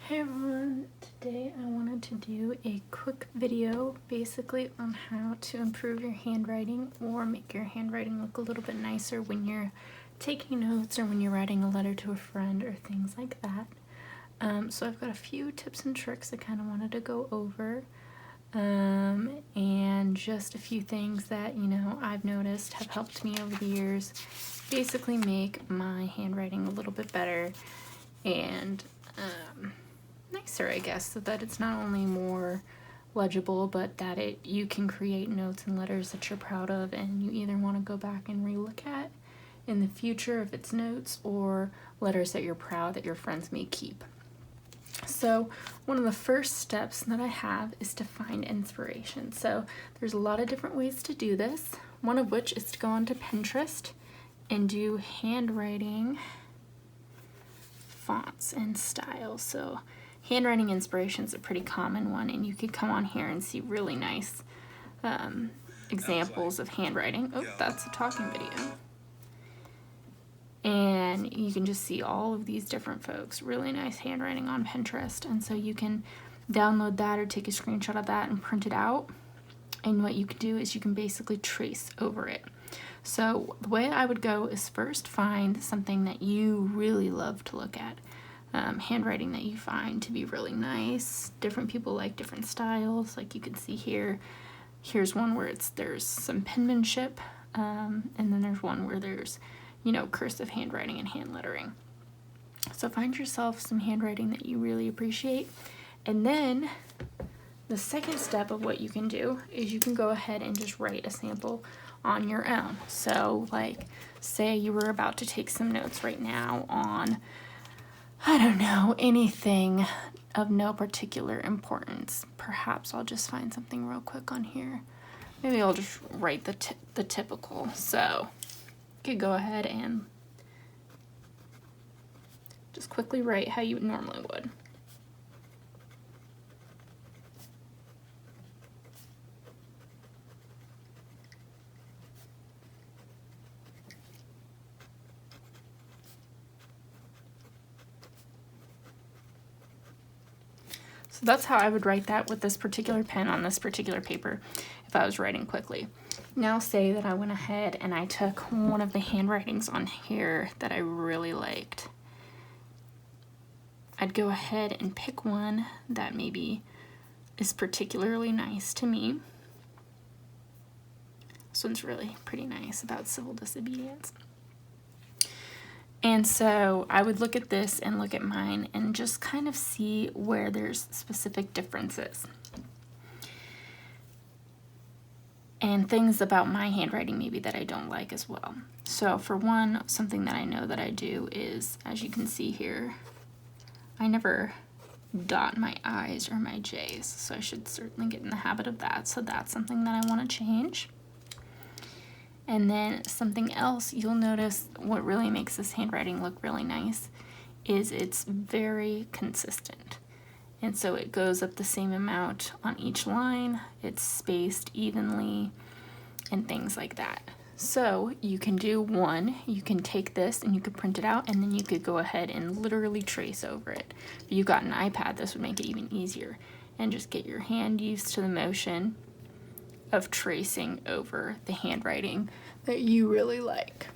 Hey everyone, today I wanted to do a quick video basically on how to improve your handwriting or make your handwriting look a little bit nicer when you're taking notes or when you're writing a letter to a friend or things like that. So I've got a few tips and tricks I kind of wanted to go over, and just a few things that, I've noticed have helped me over the years basically make my handwriting a little bit better and nicer, I guess, so that it's not only more legible, but that you can create notes and letters that you're proud of and you either want to go back and relook at in the future if it's notes or letters that you're proud that your friends may keep. So one of the first steps that I have is to find inspiration. So there's a lot of different ways to do this, one of which is to go onto Pinterest and do handwriting fonts and styles. So handwriting inspiration is a pretty common one, and you could come on here and see really nice examples of handwriting. Oh, that's a talking video. And you can just see all of these different folks, really nice handwriting on Pinterest. And so you can download that or take a screenshot of that and print it out. And what you can do is you can basically trace over it. So the way I would go is first find something that you really love to look at. Handwriting that you find to be really nice. Different people like different styles. Like you can see here, here's one where there's some penmanship, and then there's one where there's, cursive handwriting and hand lettering. So find yourself some handwriting that you really appreciate. And then the second step of what you can do is you can go ahead and just write a sample on your own. So like, say you were about to take some notes right now on, I don't know, anything of no particular importance. Perhaps I'll just find something real quick on here. Maybe I'll just write the typical. So you could go ahead and just quickly write how you normally would. So that's how I would write that with this particular pen on this particular paper if I was writing quickly. Now say that I went ahead and I took one of the handwritings on here that I really liked. I'd go ahead and pick one that maybe is particularly nice to me. This one's really pretty nice, about civil disobedience. And so I would look at this and look at mine and just kind of see where there's specific differences. And things about my handwriting maybe that I don't like as well. So for one, something that I know that I do is, as you can see here, I never dot my I's or my J's. So I should certainly get in the habit of that. So that's something that I want to change. And then something else you'll notice, what really makes this handwriting look really nice is it's very consistent. And so it goes up the same amount on each line, it's spaced evenly, and things like that. So you can do one, you can take this and you could print it out, and then you could go ahead and literally trace over it. If you've got an iPad, this would make it even easier. And just get your hand used to the motion of tracing over the handwriting that you really like.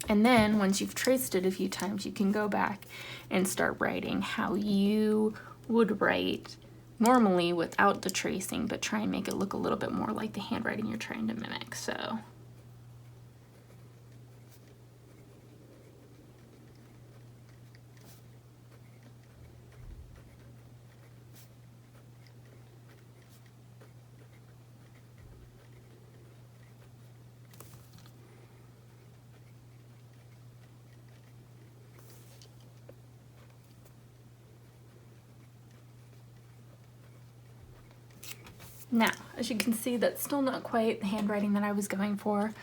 And then once you've traced it a few times, you can go back and start writing how you would write normally without the tracing, but try and make it look a little bit more like the handwriting you're trying to mimic. So now, as you can see, that's still not quite the handwriting that I was going for.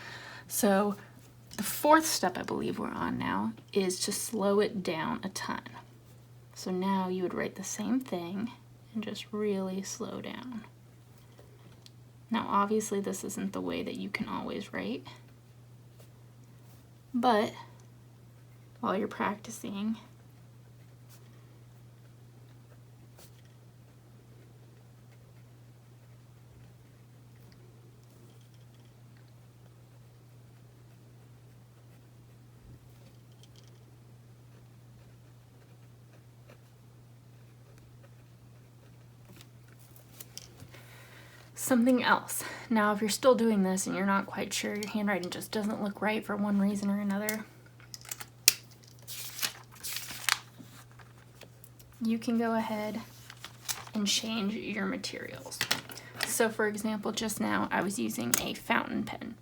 So the fourth step I believe we're on now is to slow it down a ton. So now you would write the same thing and just really slow down. Now obviously this isn't the way that you can always write, but while you're practicing, Something else. Now, if you're still doing this and you're not quite sure, your handwriting just doesn't look right for one reason or another, you can go ahead and change your materials. So for example, just now I was using a fountain pen.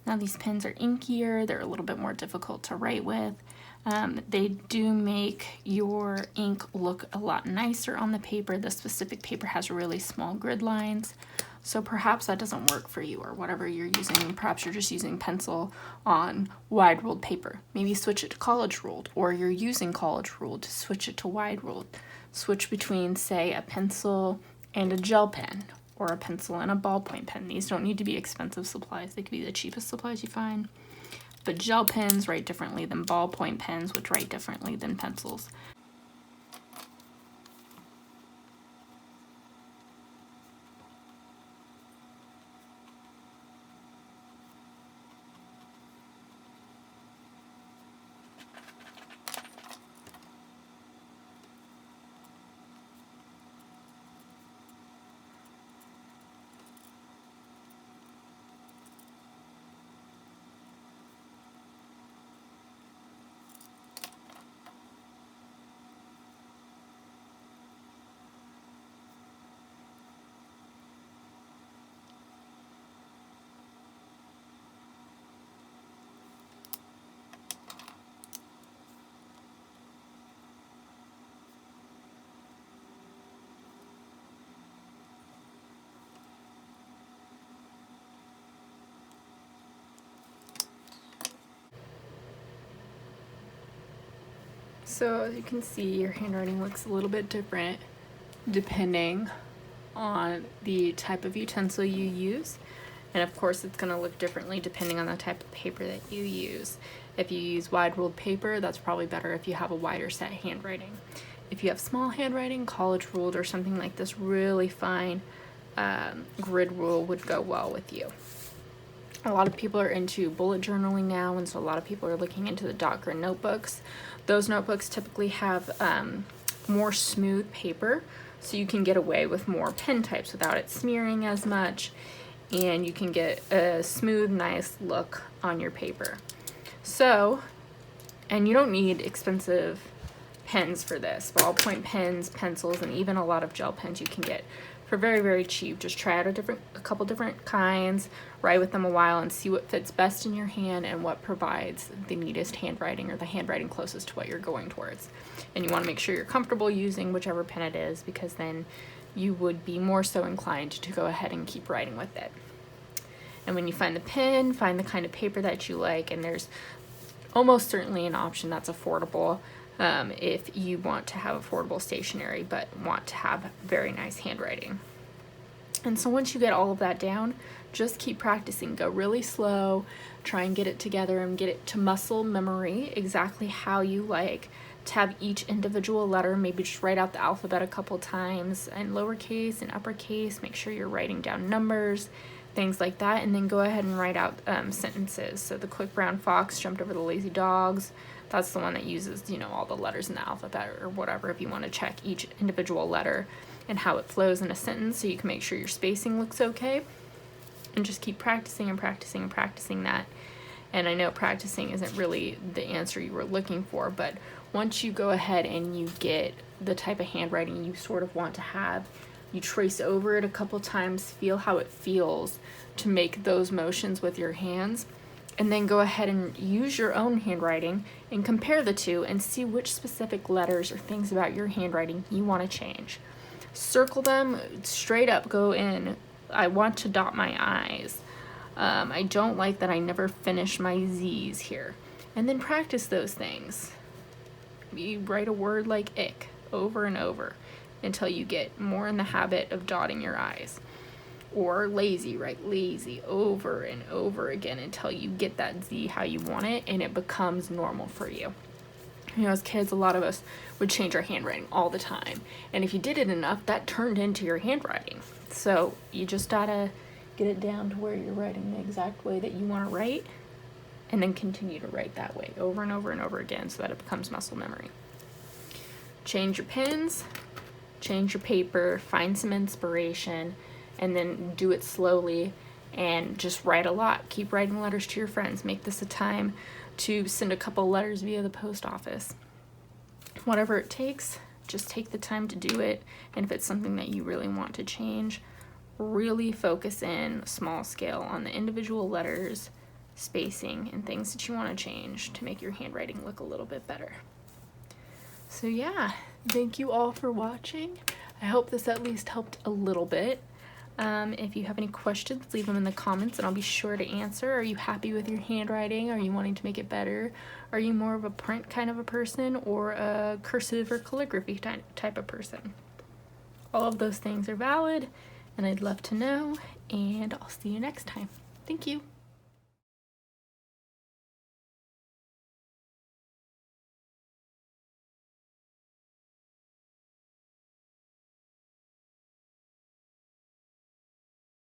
Now these pens are inkier, they're a little bit more difficult to write with. They do make your ink look a lot nicer on the paper. This specific paper has really small grid lines, so perhaps that doesn't work for you, or whatever you're using. Perhaps you're just using pencil on wide ruled paper. Maybe switch it to college ruled, or you're using college ruled to switch it to wide ruled. Switch between, say, a pencil and a gel pen, or a pencil and a ballpoint pen. These don't need to be expensive supplies. They could be the cheapest supplies you find. But gel pens write differently than ballpoint pens, which write differently than pencils. So as you can see, your handwriting looks a little bit different depending on the type of utensil you use. And of course it's going to look differently depending on the type of paper that you use. If you use wide ruled paper, that's probably better if you have a wider set handwriting. If you have small handwriting, college ruled or something like this really fine grid rule would go well with you. A lot of people are into bullet journaling now, and so a lot of people are looking into the dot grid notebooks. Those notebooks typically have more smooth paper, so you can get away with more pen types without it smearing as much, and you can get a smooth, nice look on your paper. So, and you don't need expensive pens for this. Ballpoint pens, pencils, and even a lot of gel pens you can get for very, very cheap. Just try out a couple different kinds, write with them a while, and see what fits best in your hand and what provides the neatest handwriting, or the handwriting closest to what you're going towards. And you want to make sure you're comfortable using whichever pen it is, because then you would be more so inclined to go ahead and keep writing with it. And when you find the pen, find the kind of paper that you like, and there's almost certainly an option that's affordable if you want to have affordable stationery but want to have very nice handwriting. And so once you get all of that down, just keep practicing. Go really slow, try and get it together and get it to muscle memory exactly how you like to have each individual letter. Maybe just write out the alphabet a couple times in lowercase and uppercase. Make sure you're writing down numbers, things like that, and then go ahead and write out sentences. So the quick brown fox jumped over the lazy dogs. That's the one that uses, you know, all the letters in the alphabet or whatever, if you want to check each individual letter and how it flows in a sentence, so you can make sure your spacing looks okay. And just keep practicing and practicing and practicing that. And I know practicing isn't really the answer you were looking for, but once you go ahead and you get the type of handwriting you sort of want to have, you trace over it a couple times, feel how it feels to make those motions with your hands, and then go ahead and use your own handwriting and compare the two and see which specific letters or things about your handwriting you want to change. Circle them straight up, go in. I want to dot my I's. I don't like that I never finish my Z's here. And then practice those things. You write a word like ick over and over until you get more in the habit of dotting your I's. Or lazy, write lazy over and over again until you get that Z how you want it and it becomes normal for you. You know, as kids, a lot of us would change our handwriting all the time. And if you did it enough, that turned into your handwriting. So you just gotta get it down to where you're writing the exact way that you want to write, and then continue to write that way over and over and over again so that it becomes muscle memory. Change your pens, change your paper, find some inspiration, and then do it slowly and just write a lot. Keep writing letters to your friends. Make this a time to send a couple letters via the post office. Whatever it takes, just take the time to do it. And if it's something that you really want to change, really focus in small scale on the individual letters, spacing, and things that you want to change to make your handwriting look a little bit better. So yeah, thank you all for watching. I hope this at least helped a little bit. If you have any questions, leave them in the comments and I'll be sure to answer. Are you happy with your handwriting? Are you wanting to make it better? Are you more of a print kind of a person or a cursive or calligraphy type of person? All of those things are valid and I'd love to know, and I'll see you next time. Thank you.